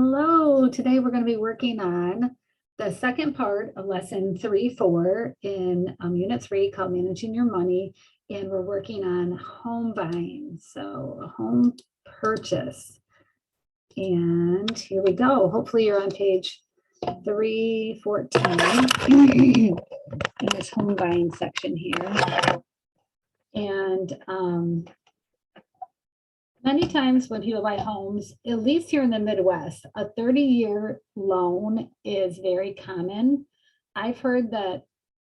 Hello, today we're going to be working on the second part of lesson 3-4 in unit 3 called Managing Your Money, and we're working on home buying, so a home purchase. And here we go. Hopefully you're on page 314 in this home buying section here. And many times when people buy homes, at least here in the Midwest, a 30-year loan is very common. I've heard that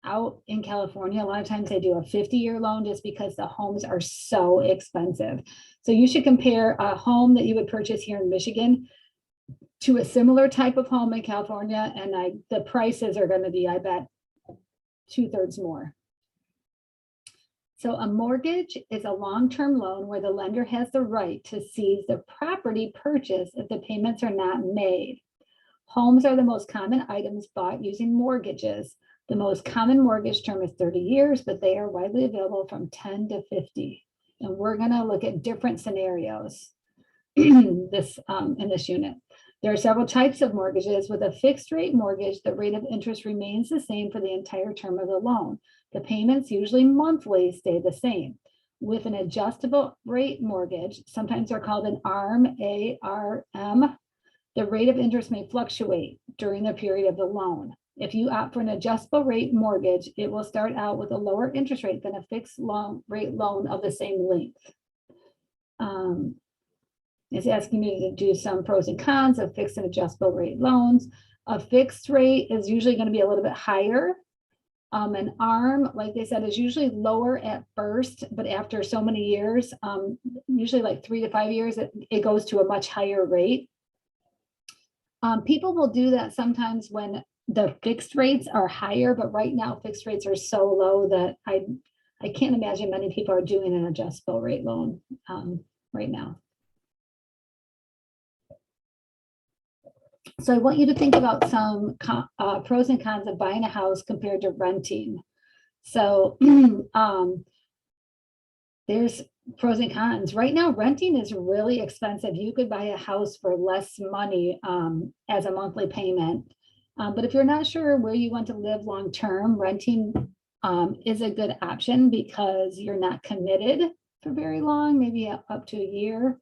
out in California, a lot of times they do a 50-year loan just because the homes are so expensive. So you should compare a home that you would purchase here in Michigan to a similar type of home in California, and the prices are going to be, I bet, 2/3 more. So a mortgage is a long-term loan where the lender has the right to seize the property purchase if the payments are not made. Homes are the most common items bought using mortgages. The most common mortgage term is 30 years, but they are widely available from 10 to 50. And we're going to look at different scenarios in this unit. There are several types of mortgages. With a fixed rate mortgage, the rate of interest remains the same for the entire term of the loan. The payments, usually monthly, stay the same. With an adjustable rate mortgage, sometimes they're called an ARM, A-R-M, the rate of interest may fluctuate during the period of the loan. If you opt for an adjustable rate mortgage, it will start out with a lower interest rate than a fixed rate loan of the same length. It's asking me to do some pros and cons of fixed and adjustable rate loans. A fixed rate is usually going to be a little bit higher. An ARM, like they said, is usually lower at first, but after so many years, usually like 3 to 5 years, it goes to a much higher rate. People will do that sometimes when the fixed rates are higher, but right now fixed rates are so low that I can't imagine many people are doing an adjustable rate loan right now. So I want you to think about some pros and cons of buying a house compared to renting. So there's pros and cons. Right now, renting is really expensive. You could buy a house for less money as a monthly payment. But if you're not sure where you want to live long term, renting is a good option because you're not committed for very long, maybe up to a year.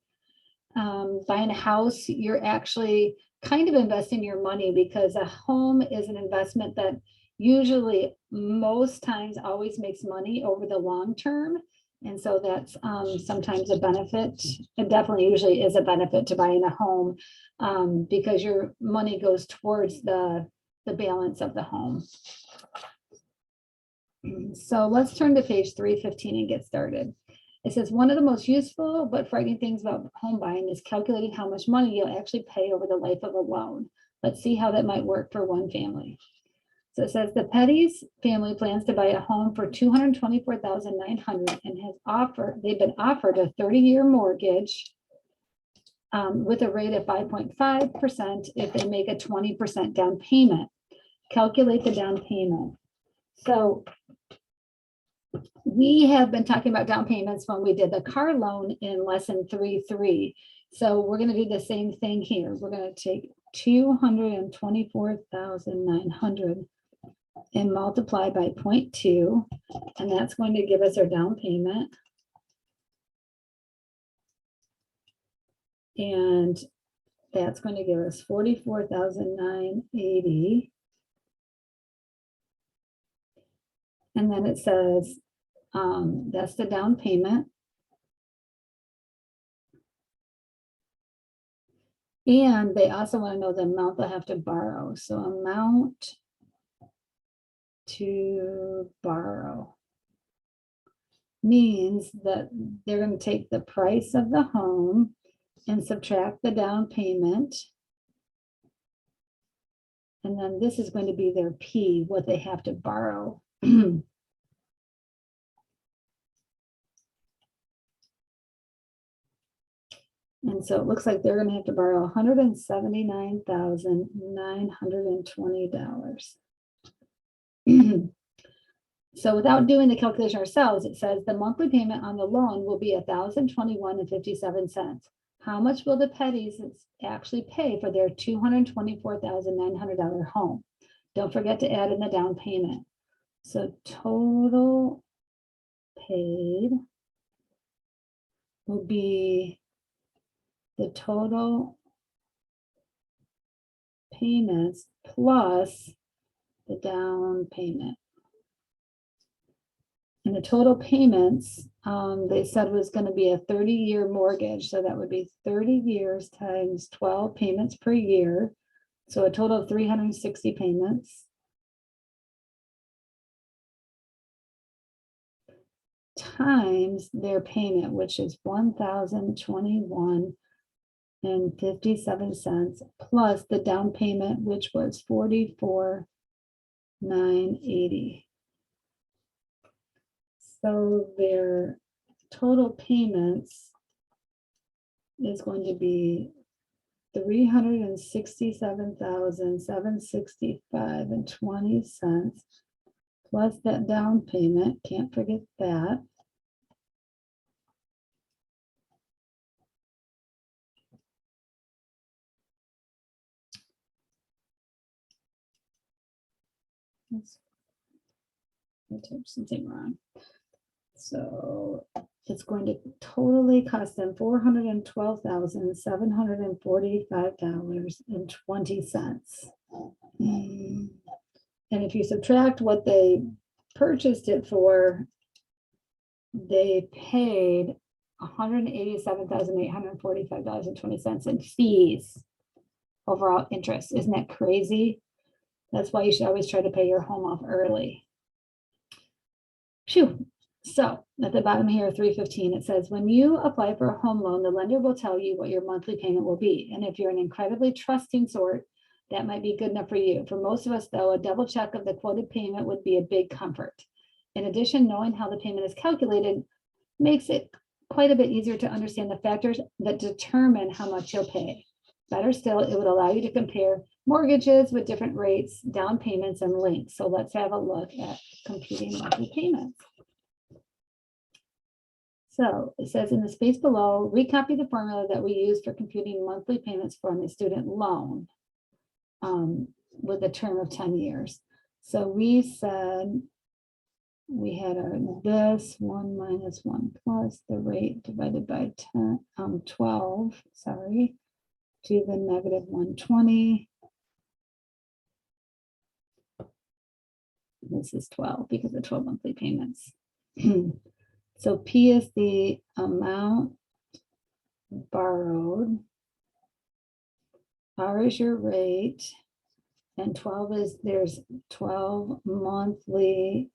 Buying a house, you're actually kind of investing your money because a home is an investment that usually most times always makes money over the long term. And so that's sometimes a benefit. It definitely usually is a benefit to buying a home because your money goes towards the balance of the home. So let's turn to page 315 and get started. It says, one of the most useful but frightening things about home buying is calculating how much money you'll actually pay over the life of a loan. Let's see how that might work for one family. So it says the Petty's family plans to buy a home for $224,900 and they've been offered a 30-year mortgage with a rate of 5.5% if they make a 20% down payment. Calculate the down payment. So we have been talking about down payments when we did the car loan in lesson 3.3. So we're going to do the same thing here. We're going to take $224,900 and multiply by 0.2, and that's going to give us our down payment. And that's going to give us $44,980. And then it says, that's the down payment. And they also want to know the amount they'll have to borrow. So amount to borrow means that they're going to take the price of the home and subtract the down payment. And then this is going to be their P, what they have to borrow. And so it looks like they're going to have to borrow $179,920. So without doing the calculation ourselves, it says the monthly payment on the loan will be $1,021.57. how much will the Petties actually pay for their $224,900 home? Don't forget to add in the down payment. So total paid will be the total payments plus the down payment. And the total payments, they said was going to be a 30-year mortgage. So that would be 30 years times 12 payments per year. So a total of 360 payments. Times their payment, which is $1,021.57 plus the down payment, which was $44,980. So their total payments is going to be $367,765.20 plus that down payment. Can't forget that. I typed something wrong. So it's going to totally cost them $412,745.20. And if you subtract what they purchased it for, they paid $187,845.20 in fees, overall interest. Isn't that crazy? That's why you should always try to pay your home off early. Phew. So at the bottom here, 315, it says, when you apply for a home loan, the lender will tell you what your monthly payment will be. And if you're an incredibly trusting sort, that might be good enough for you. For most of us, though, a double check of the quoted payment would be a big comfort. In addition, knowing how the payment is calculated makes it quite a bit easier to understand the factors that determine how much you'll pay. Better still, it would allow you to compare mortgages with different rates, down payments, and links. So let's have a look at computing monthly payments. So it says in the space below, recopy the formula that we use for computing monthly payments from a student loan with a term of 10 years. So we said we had this 1 minus 1 plus the rate divided by 12, sorry, to the negative 120. This is 12 because of 12 monthly payments. So P is the amount borrowed, R is your rate, and 12 is, there's 12 monthly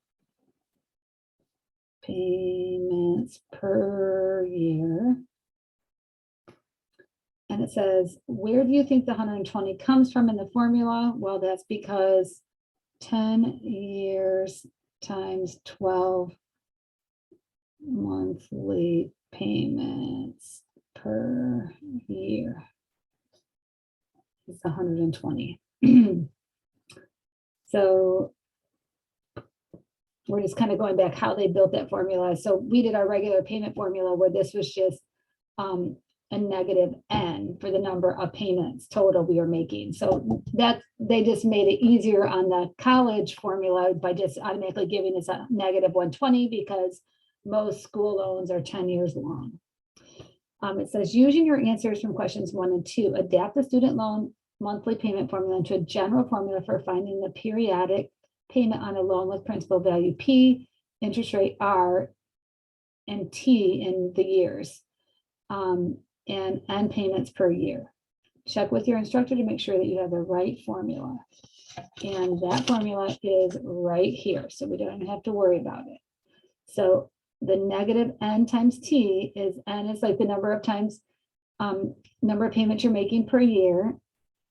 payments per year. And it says, where do you think the 120 comes from in the formula? Well, that's because 10 years times 12 monthly payments per year is 120. So we're just kind of going back how they built that formula. So we did our regular payment formula where this was just a negative n for the number of payments total we are making. So that they just made it easier on the college formula by just automatically giving us a negative 120 because most school loans are 10 years long. It says, using your answers from questions 1 and 2, adapt the student loan monthly payment formula into a general formula for finding the periodic payment on a loan with principal value P, interest rate R, and T in the years, and N payments per year. Check with your instructor to make sure that you have the right formula. And that formula is right here, so we don't even have to worry about it. So the negative n times t is, n is like the number of times, number of payments you're making per year.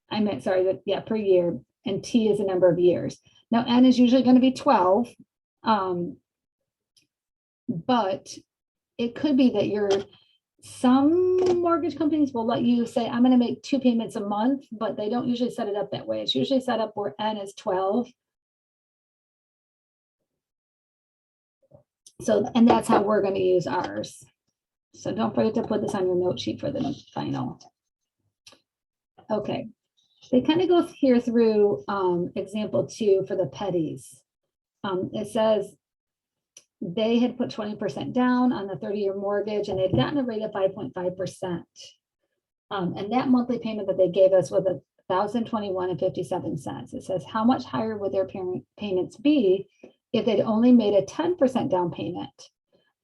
I meant, sorry, that yeah, per year, and t is the number of years. Now n is usually going to be 12, but it could be that you're, some mortgage companies will let you say, I'm going to make 2 payments a month, but they don't usually set it up that way. It's usually set up where n is 12. So, and that's how we're going to use ours. So don't forget to put this on your note sheet for the final. Okay, they kind of go here through example 2 for the petties. It says they had put 20% down on the 30-year mortgage and they'd gotten a rate of 5.5%. And that monthly payment that they gave us was $1,021.57. It says, how much higher would their payments be if they'd only made a 10% down payment?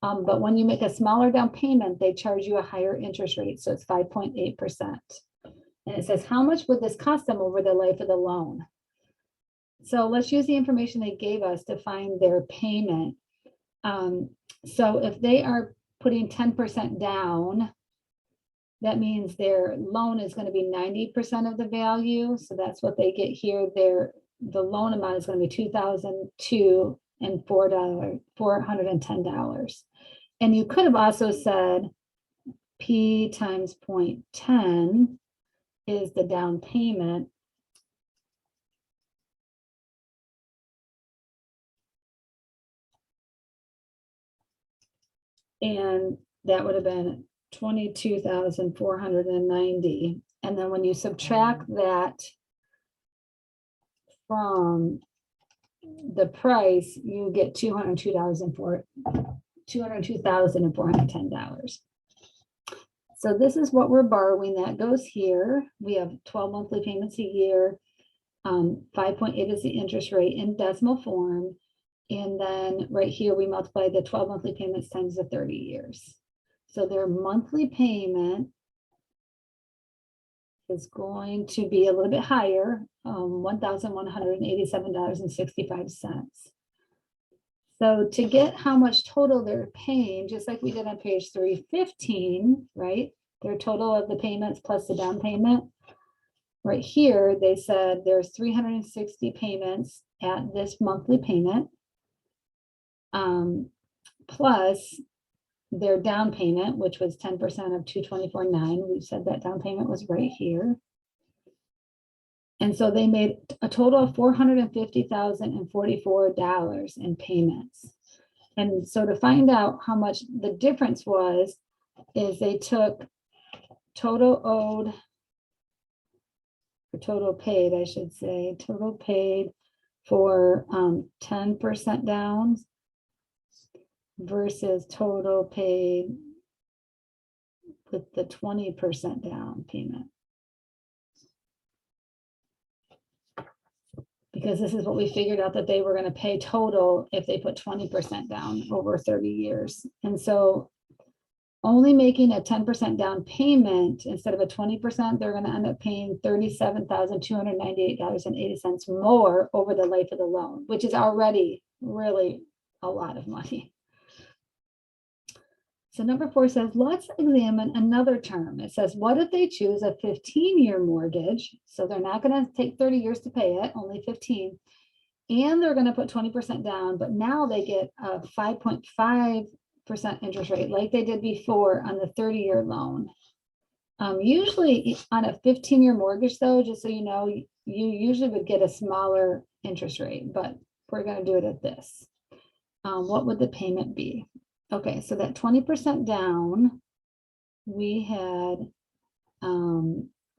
But when you make a smaller down payment, they charge you a higher interest rate. So it's 5.8%. And it says, how much would this cost them over the life of the loan? So let's use the information they gave us to find their payment. So if they are putting 10% down, that means their loan is going to be 90% of the value. So that's what they get here. The loan amount is going to be $2,004.10. And you could have also said P times 0.10 is the down payment. And that would have been 22,490. And then when you subtract that from the price, you get $202,410. So this is what we're borrowing. That goes here. We have 12 monthly payments a year. 5.8 is the interest rate in decimal form. And then right here, we multiply the 12 monthly payments times the 30 years. So their monthly payment is going to be a little bit higher, $1,187.65. So to get how much total they're paying, just like we did on page 315, right? Their total of the payments plus the down payment. Right here, they said there's 360 payments at this monthly payment, plus their down payment, which was 10% of 224.9. We said that down payment was right here. And so they made a total of $450,044 in payments. And so to find out how much the difference was, is they took total owed, or total paid, I should say, total paid for 10% down versus total paid with the 20% down payment. Because this is what we figured out that they were going to pay total if they put 20% down over 30 years. And so only making a 10% down payment instead of a 20%, they're going to end up paying $37,298.80 more over the life of the loan, which is already really a lot of money. So number 4 says, let's examine another term. It says, what if they choose a 15-year mortgage? So they're not going to take 30 years to pay it, only 15. And they're going to put 20% down, but now they get a 5.5% interest rate like they did before on the 30-year loan. Usually on a 15-year mortgage, though, just so you know, you usually would get a smaller interest rate, but we're going to do it at this. What would the payment be? Okay, so that 20% down, we had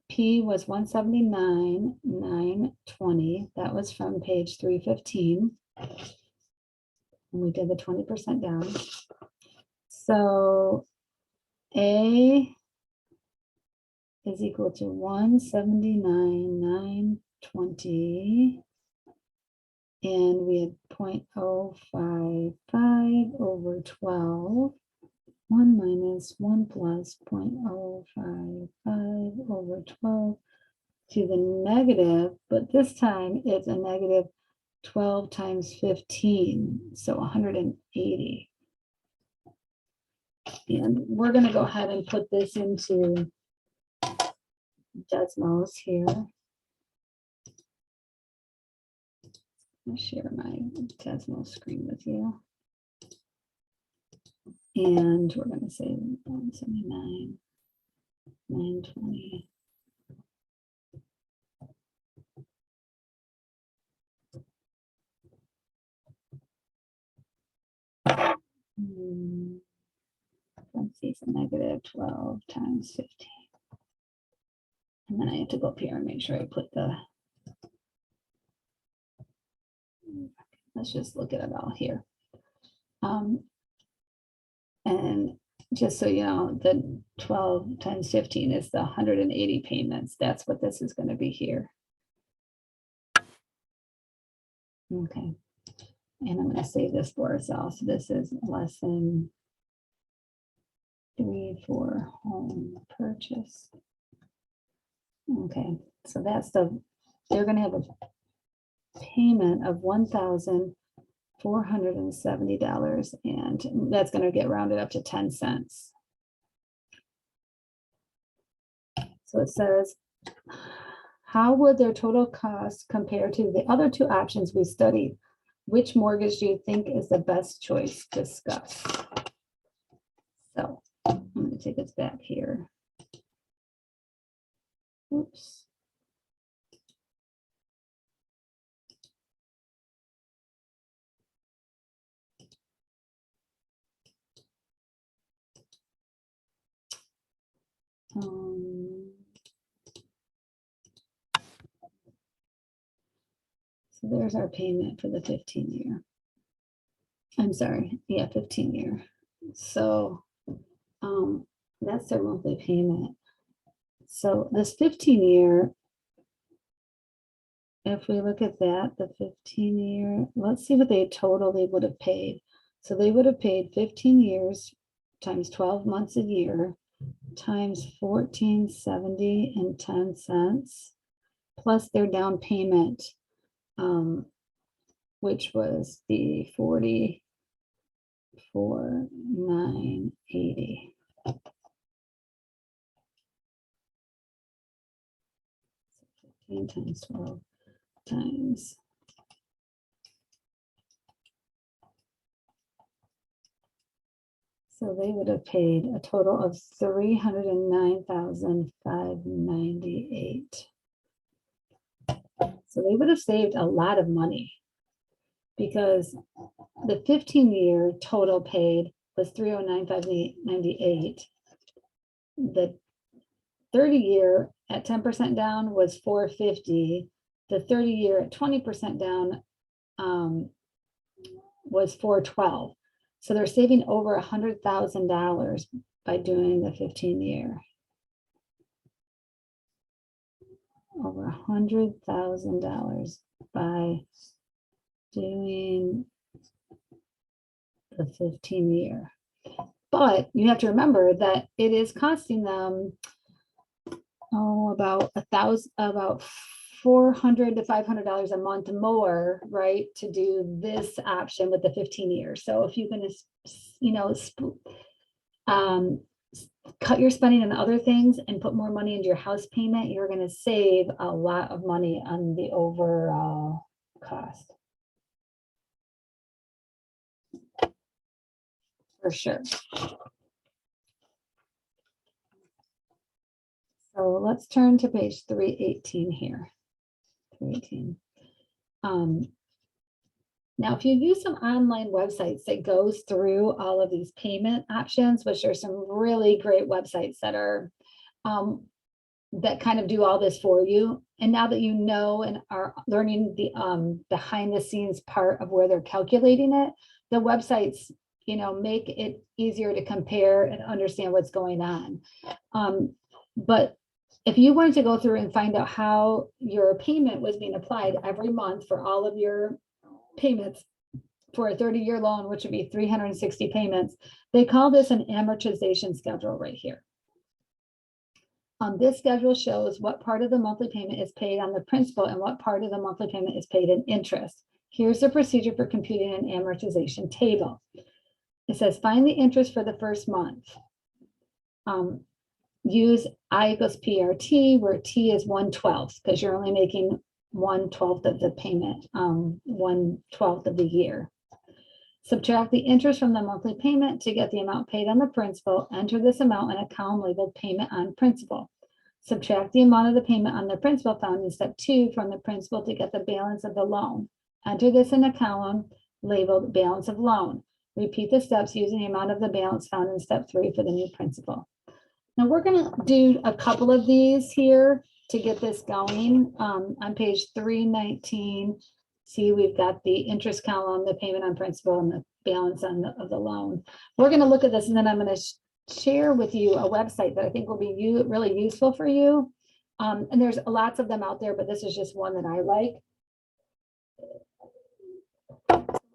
P was 179,920. That was from page 315. And we did the 20% down. So A is equal to 179,920. And we had 0.055 over 12. 1 minus 1 plus 0.055 over 12 to the negative, but this time it's a negative 12 times 15, so 180. And we're going to go ahead and put this into decimals here. I'll share my decimal screen with you. And we're going to say 179,920. parentheses, a negative 12 times 15. And then I have to go up here and make sure I put the, let's just look at it all here. And just so you know, the 12 times 15 is the 180 payments. That's what this is going to be here. Okay. And I'm going to save this for ourselves. So this is lesson 3 for home purchase. Okay, so that's they're going to have a payment of $1,470, and that's going to get rounded up to 10 cents. So it says, how would their total cost compare to the other two options we studied? Which mortgage do you think is the best choice? Discuss. So I'm going to take us back here. Oops. So there's our payment for the 15-year. I'm sorry, yeah, 15-year. So that's their monthly payment. So this 15-year, if we look at that, the 15-year, let's see what they totally would have paid. So they would have paid 15 years times 12 months a year times $1,470 and 10 cents plus their down payment, which was the $44,980. 15 times 12 times. So they would have paid a total of $309,598. So they would have saved a lot of money because the 15-year total paid was $309,598. The 30-year at 10% down was $450. The 30-year at 20% down was $412. So they're saving over $100,000 by doing the 15-year. Over $100,000 by doing the 15-year. But you have to remember that it is costing them about $400 to $500 a month more, right, to do this option with the 15 years. So if you're going to, cut your spending on other things and put more money into your house payment, you're going to save a lot of money on the overall cost. For sure. So let's turn to page 318 here. 318. Now, if you use some online websites that goes through all of these payment options, which are some really great websites that are that kind of do all this for you. And now that you know and are learning the behind the scenes part of where they're calculating it, the websites, make it easier to compare and understand what's going on. But if you wanted to go through and find out how your payment was being applied every month for all of your payments for a 30-year loan, which would be 360 payments, they call this an amortization schedule right here. This schedule shows what part of the monthly payment is paid on the principal and what part of the monthly payment is paid in interest. Here's the procedure for computing an amortization table. It says find the interest for the first month. Use I equals PRT, where T is 1/12, because you're only making 1/12 of the payment, 1/12 of the year. Subtract the interest from the monthly payment to get the amount paid on the principal. Enter this amount in a column labeled payment on principal. Subtract the amount of the payment on the principal found in step 2 from the principal to get the balance of the loan. Enter this in a column labeled balance of loan. Repeat the steps using the amount of the balance found in step 3 for the new principal. Now we're going to do a couple of these here to get this going. On page 319, see, we've got the interest column, the payment on principal, and the balance on of the loan. We're going to look at this, and then I'm going to share with you a website that I think will be really useful for you. And there's lots of them out there, but this is just one that I like.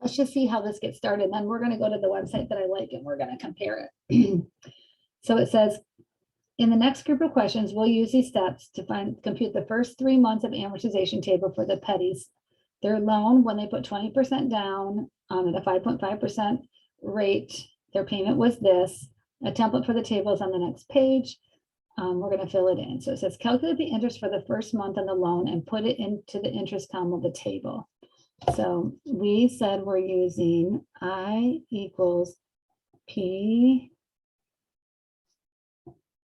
Let's just see how this gets started. Then we're going to go to the website that I like, and we're going to compare it. So it says, in the next group of questions, we'll use these steps to compute the first 3 months of amortization table for the petties. Their loan, when they put 20% down at a 5.5% rate, their payment was this. A template for the table is on the next page. We're going to fill it in. So it says, calculate the interest for the first month on the loan and put it into the interest column of the table. So we said we're using I equals P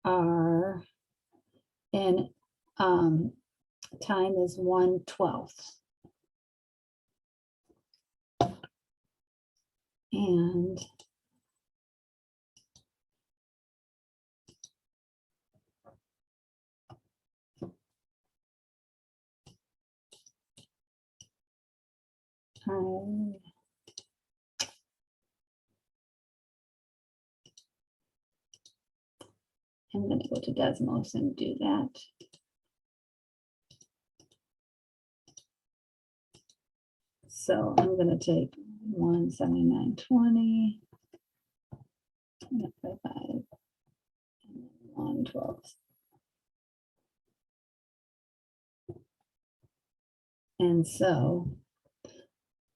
R, and time is 1/12. And I'm going to go to Desmos and do that. So I'm going to take 179.20, 5, 1/12. And so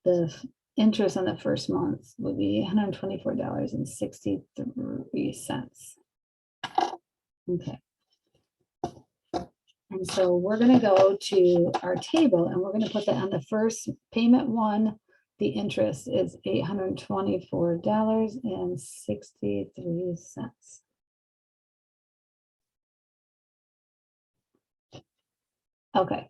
the interest on the first month would be $124.63. Okay. And so we're going to go to our table, and we're going to put that on the first payment one. The interest is $824.63. Okay.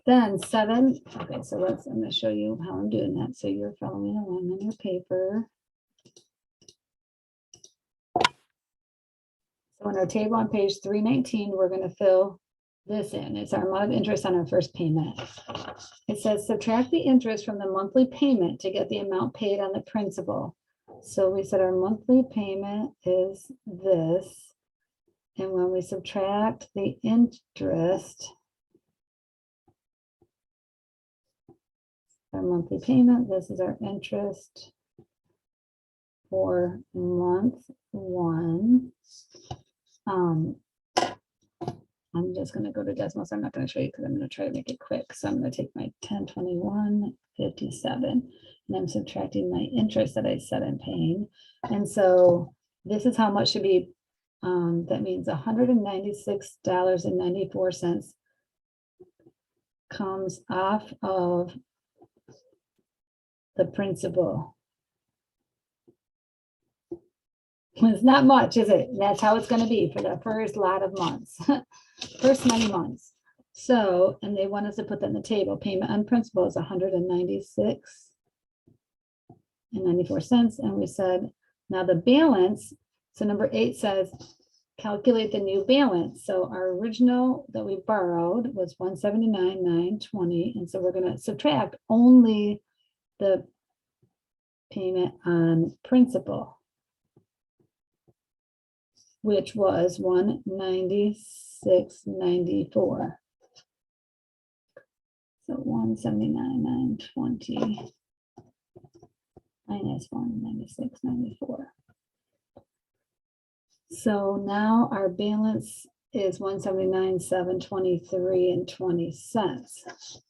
Then 7. Okay, so I'm going to show you how I'm doing that. So you're following along on your paper. So in our table on page 319, we're going to fill this in. It's our amount of interest on our first payment. It says subtract the interest from the monthly payment to get the amount paid on the principal. So we said our monthly payment is this. And when we subtract the interest, our monthly payment, this is our interest for month 1. I'm just going to go to Desmos. I'm not going to show you because I'm going to try to make it quick. So I'm going to take my 1021.57, and I'm subtracting my interest that I said I'm paying. And so this is how much should be. That means $196.94 comes off of the principal. It's not much, is it? That's how it's going to be for the first lot of months, first many months. So, and they want us to put that in the table. Payment on principal is $196.94. And we said, now the balance, so number 8 says, calculate the new balance. So our original that we borrowed was $179,920. And so we're going to subtract only the payment on principal, which was $196.94. So $179,920 minus $196.94. So now our balance is $179,723.20.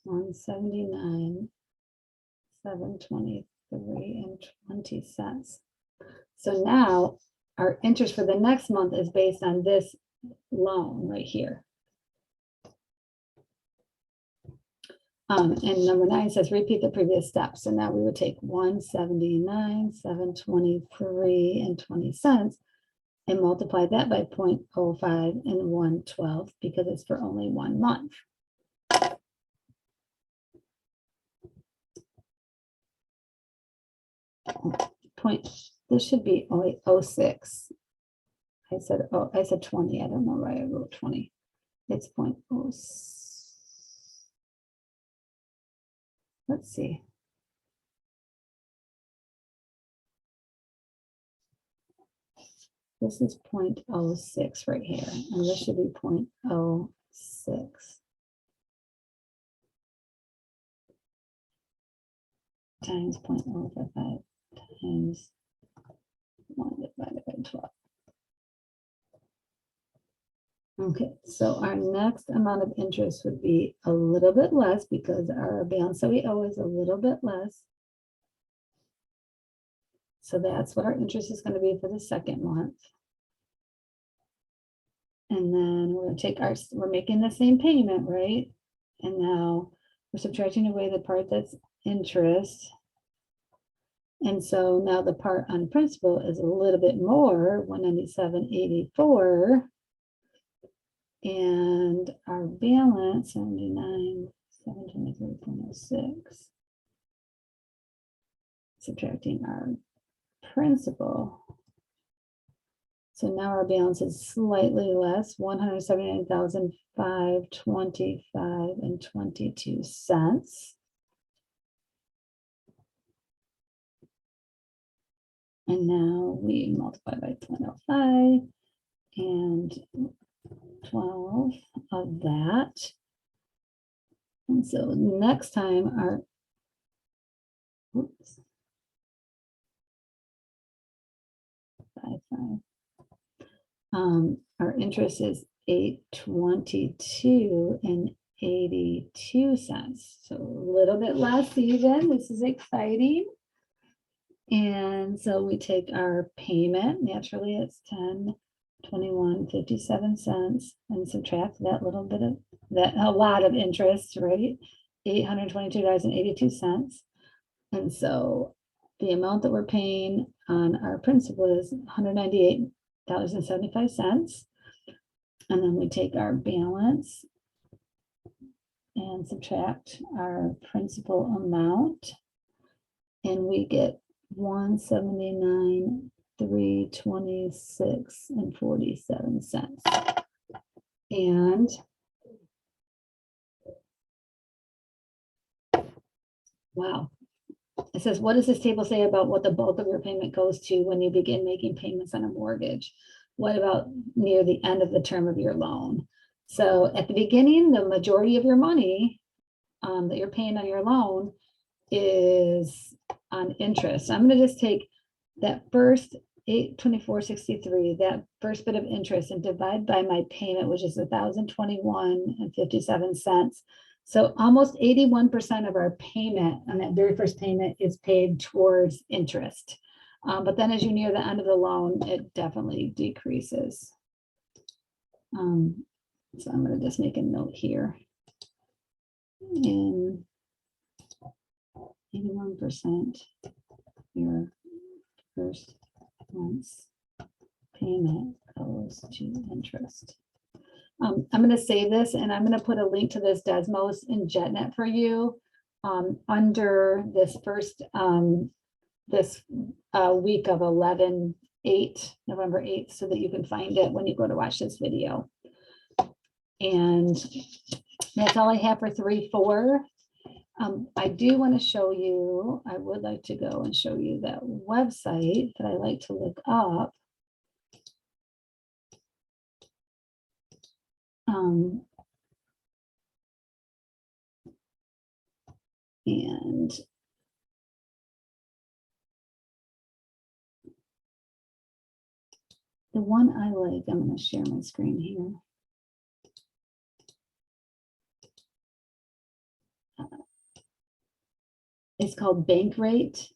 $179,723.20. So now our interest for the next month is based on this loan right here. And number 9 says repeat the previous steps. So now we would take $179,723.20 and multiply that by 0.05 and 1/12 because it's for only 1 month. point, this should be 06. I said 20. I don't know why I wrote 20. It's 0.06. Let's see. This is 0.06 right here, and this should be 0.06 times 0.055 times 1 divided by 12. Okay, so our next amount of interest would be a little bit less because our balance that we owe is a little bit less. So that's what our interest is going to be for the second month. And then we're going to take we're making the same payment, right? And now we're subtracting away the part that's interest. And so now the part on principal is a little bit more, 197.84. And our balance, 79,723.06. Subtracting our principal. So now our balance is slightly less, 179,525.22. And now we multiply by 0.05 and 12 of that. And so next time our, oops, 5. Our interest is $822.82. So a little bit less even. This is exciting. And so we take our payment, naturally it's 10.2157 and subtract that little bit of that, a lot of interest, right? $822.82. And so the amount that we're paying on our principal is $198.75. And then we take our balance and subtract our principal amount, and we get 179,326.47. And wow, it says, what does this table say about what the bulk of your payment goes to when you begin making payments on a mortgage? What about near the end of the term of your loan? So at the beginning, the majority of your money that you're paying on your loan is on interest. So I'm going to just take that first $824.63, that first bit of interest, and divide by my payment, which is $1,021.57. So almost 81% of our payment on that very first payment is paid towards interest. But then as you near the end of the loan, it definitely decreases. So I'm going to just make a note here. And 81% your first month's payment goes to interest. I'm going to save this, and I'm going to put a link to this Desmos in JetNet for you under this first week of 11/8, November 8th, so that you can find it when you go to watch this video. And that's all I have for 3-4. I do want to show you, I would like to go and show you that website that I like to look up. And the one I like, I'm going to share my screen here. It's called Bankrate.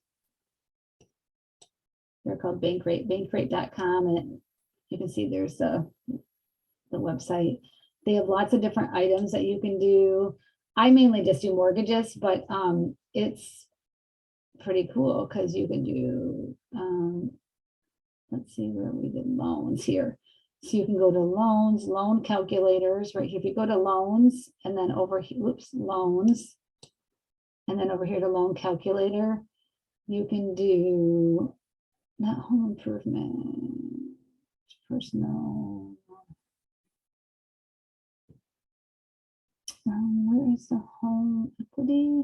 They're called Bankrate, bankrate.com. And you can see there's the website. They have lots of different items that you can do. I mainly just do mortgages, but it's pretty cool because you can do, let's see where we did loans here. So you can go to loans, loan calculators right here. If you go to loans and then over here, whoops, loans, and then over here to loan calculator, You can do not home improvement, personal. Where is the home equity?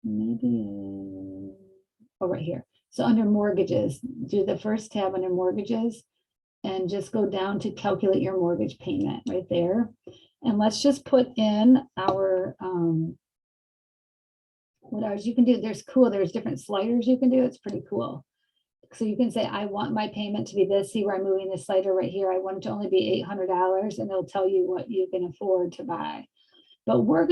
Maybe, oh, right here. So under mortgages, do the first tab under mortgages and just go down to calculate your mortgage payment right there. And let's just put in our, what ours you can do. There's different sliders you can do. It's pretty cool. So you can say, I want my payment to be this. See where I'm moving the slider right here. I want it to only be $800, and it'll tell you what you can afford to buy. But we're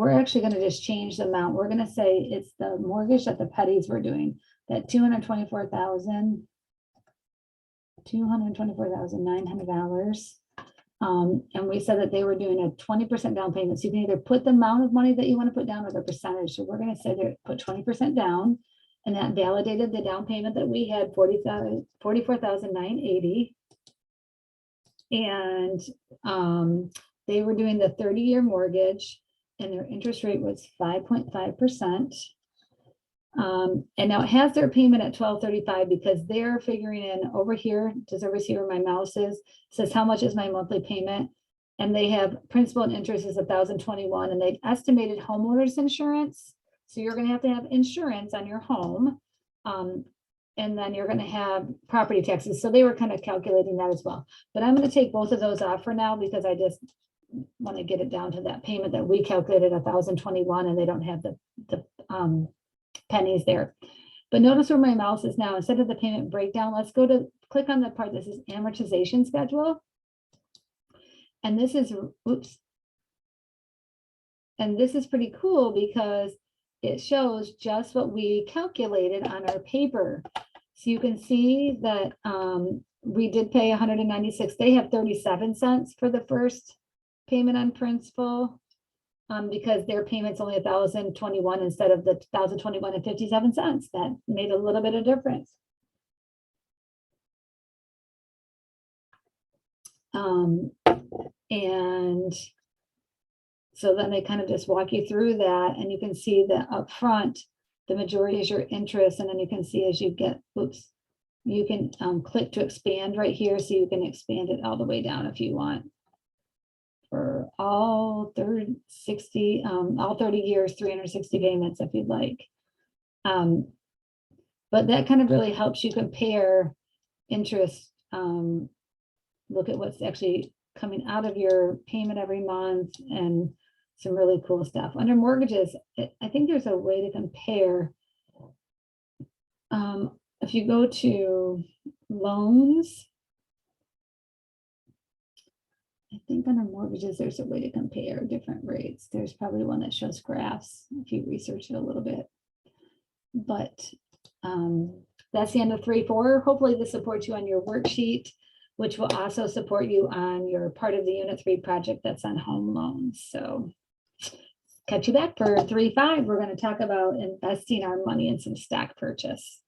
actually gonna just change the amount. We're gonna say it's the mortgage that the petties were doing, that $224,900. And we said that they were doing a 20% down payment. So you can either put the amount of money that you want to put down or the percentage. So we're going to say they put 20% down, and that validated the down payment that we had, $44,980. And they were doing the 30-year mortgage, and their interest rate was 5.5%. And now it has their payment at $1,235 because they're figuring in over here. Does everybody see where my mouse is? It says how much is my monthly payment? And they have principal and interest is $1,021, and they've estimated homeowners insurance. So you're going to have insurance on your home. And then you're going to have property taxes. So they were kind of calculating that as well. But I'm going to take both of those off for now because I just want to get it down to that payment that we calculated, $1,021, and they don't have the pennies there. But notice where my mouse is now. Instead of the payment breakdown, let's click on the part that says amortization schedule. And this is, oops. And this is pretty cool because it shows just what we calculated on our paper. So you can see that we did pay $196. They have 37 cents for the first payment on principal. Because their payment's only $1,021 instead of the $1,021 and 57 cents. That made a little bit of difference. And so then they kind of just walk you through that, and you can see that up front, the majority is your interest, and then you can see as you get, oops, you can click to expand right here, so you can expand it all the way down if you want. For all 30 years, 360 payments if you'd like. But that kind of really helps you compare interest. Look at what's actually coming out of your payment every month, and some really cool stuff. Under mortgages, I think there's a way to compare. If you go to loans, I think under mortgages, there's a way to compare different rates. There's probably one that shows graphs if you research it a little bit. But that's the end of 3.4. Hopefully this supports you on your worksheet, which will also support you on your part of the Unit 3 project that's on home loans. So catch you back for 3.5. We're going to talk about investing our money in some stock purchase.